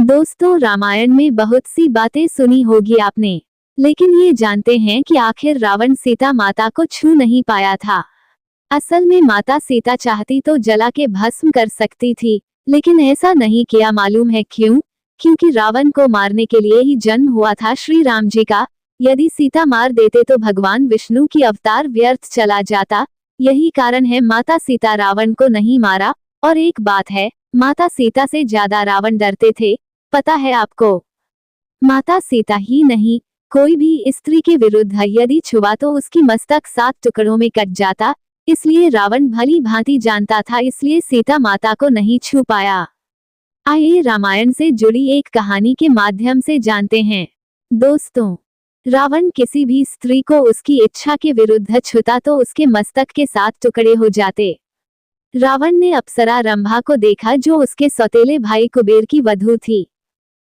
दोस्तों, रामायण में बहुत सी बातें सुनी होगी आपने, लेकिन ये जानते हैं कि आखिर रावण सीता माता को छू नहीं पाया था। असल में माता सीता चाहती तो जला के भस्म कर सकती थी, लेकिन ऐसा नहीं किया। मालूम है क्यों? क्योंकि रावण को मारने के लिए ही जन्म हुआ था श्री राम जी का। यदि सीता मार देते तो भगवान विष्णु की अवतार व्यर्थ चला जाता। यही कारण है माता सीता रावण को नहीं मारा। और एक बात है, माता सीता से ज्यादा रावण डरते थे। पता है आपको? माता सीता ही नहीं, कोई भी स्त्री के विरुद्ध यदि छुआ तो उसकी मस्तक 7 टुकड़ों में कट जाता। इसलिए रावण भली भांति जानता था, इसलिए सीता माता को नहीं छू पाया। आइए रामायण से जुड़ी एक कहानी के माध्यम से जानते हैं। दोस्तों, रावण किसी भी स्त्री को उसकी इच्छा के विरुद्ध छूता तो उसके मस्तक के 7 टुकड़े हो जाते। रावण ने अप्सरा रंभा को देखा, जो उसके सौतेले भाई कुबेर की वधू थी।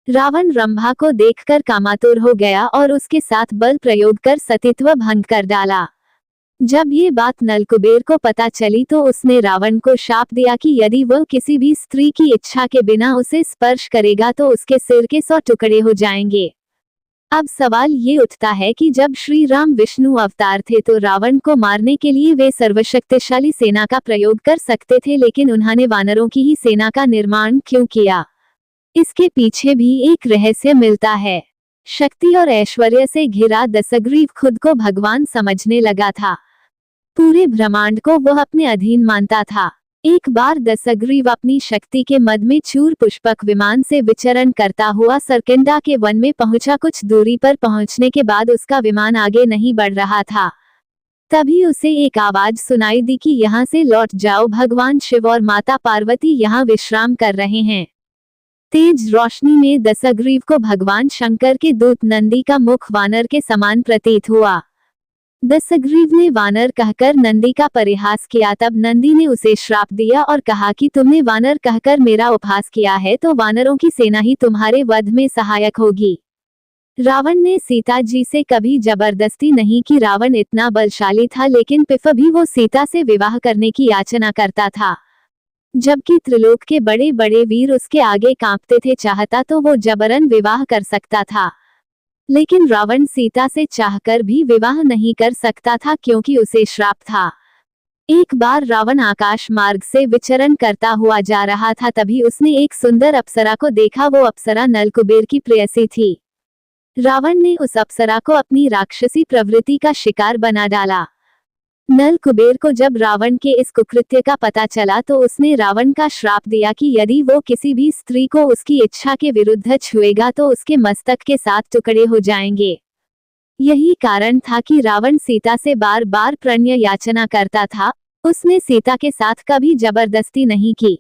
रावण रंभा को देखकर कामातुर हो गया और उसके साथ बल प्रयोग कर सतीत्व भंग कर डाला। जब ये बात नल कुबेर को पता चली तो उसने रावण को शाप दिया कि यदि वह किसी भी स्त्री की इच्छा के बिना उसे स्पर्श करेगा तो उसके सिर के 100 टुकड़े हो जाएंगे। अब सवाल ये उठता है कि जब श्री राम विष्णु अवतार थे तो रावण को मारने के लिए वे सर्वशक्तिशाली सेना का प्रयोग कर सकते थे, लेकिन उन्होंने वानरों की ही सेना का निर्माण क्यों किया? इसके पीछे भी एक रहस्य मिलता है। शक्ति और ऐश्वर्य से घिरा दशग्रीव खुद को भगवान समझने लगा था। पूरे ब्रह्मांड को वह अपने अधीन मानता था। एक बार दशग्रीव अपनी शक्ति के मद में चूर पुष्पक विमान से विचरण करता हुआ सरकिंडा के वन में पहुंचा। कुछ दूरी पर पहुंचने के बाद उसका विमान आगे नहीं बढ़ रहा था। तभी उसे एक आवाज सुनाई दी कि यहाँ से लौट जाओ, भगवान शिव और माता पार्वती यहाँ विश्राम कर रहे हैं। तेज रोशनी में दशग्रीव को भगवान शंकर के दूत नंदी का मुख वानर के समान प्रतीत हुआ। दशग्रीव ने वानर कहकर नंदी का परिहास किया। तब नंदी ने उसे श्राप दिया और कहा कि तुमने वानर कहकर मेरा उपहास किया है तो वानरों की सेना ही तुम्हारे वध में सहायक होगी। रावण ने सीता जी से कभी जबरदस्ती नहीं की। रावण इतना बलशाली था, लेकिन फिर भी वो सीता से विवाह करने की याचना करता था, जबकि त्रिलोक के बड़े बड़े वीर उसके आगे कांपते थे। चाहता तो वो जबरन विवाह कर सकता था, लेकिन रावण सीता से चाहकर भी विवाह नहीं कर सकता था, क्योंकि उसे श्राप था। एक बार रावण आकाश मार्ग से विचरण करता हुआ जा रहा था, तभी उसने एक सुंदर अप्सरा को देखा। वो अप्सरा नल कुबेर की प्रेयसी थी। रावण ने उस अप्सरा को अपनी राक्षसी प्रवृत्ति का शिकार बना डाला। नल कुबेर को जब रावण के इस कुकृत्य का पता चला तो उसने रावण का श्राप दिया कि यदि वो किसी भी स्त्री को उसकी इच्छा के विरुद्ध छुएगा तो उसके मस्तक के 7 टुकड़े हो जाएंगे। यही कारण था कि रावण सीता से बार बार प्रणय याचना करता था। उसने सीता के साथ कभी जबरदस्ती नहीं की।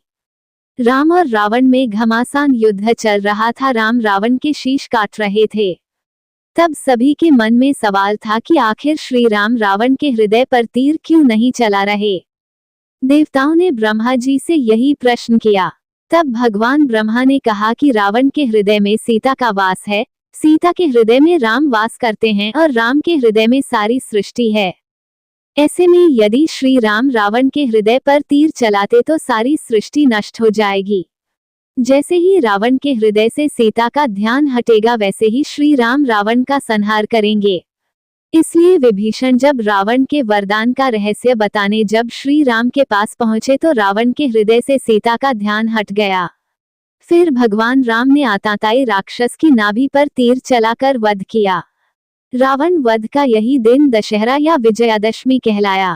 राम और रावण में घमासान युद्ध चल रहा था। राम रावण के शीश काट रहे थे। तब सभी के मन में सवाल था कि आखिर श्री राम रावण के हृदय पर तीर क्यों नहीं चला रहे। देवताओं ने ब्रह्मा जी से यही प्रश्न किया। तब भगवान ब्रह्मा ने कहा कि रावण के हृदय में सीता का वास है, सीता के हृदय में राम वास करते हैं और राम के हृदय में सारी सृष्टि है। ऐसे में यदि श्री राम रावण के हृदय पर तीर चलाते तो सारी सृष्टि नष्ट हो जाएगी। जैसे ही रावण के हृदय से सीता का ध्यान हटेगा, वैसे ही श्री राम रावण का संहार करेंगे। इसलिए विभीषण जब रावण के वरदान का रहस्य बताने जब श्री राम के पास पहुंचे तो रावण के हृदय से सीता का ध्यान हट गया। फिर भगवान राम ने आताताई राक्षस की नाभि पर तीर चलाकर वध किया। रावण वध का यही दिन दशहरा या विजयादशमी कहलाया।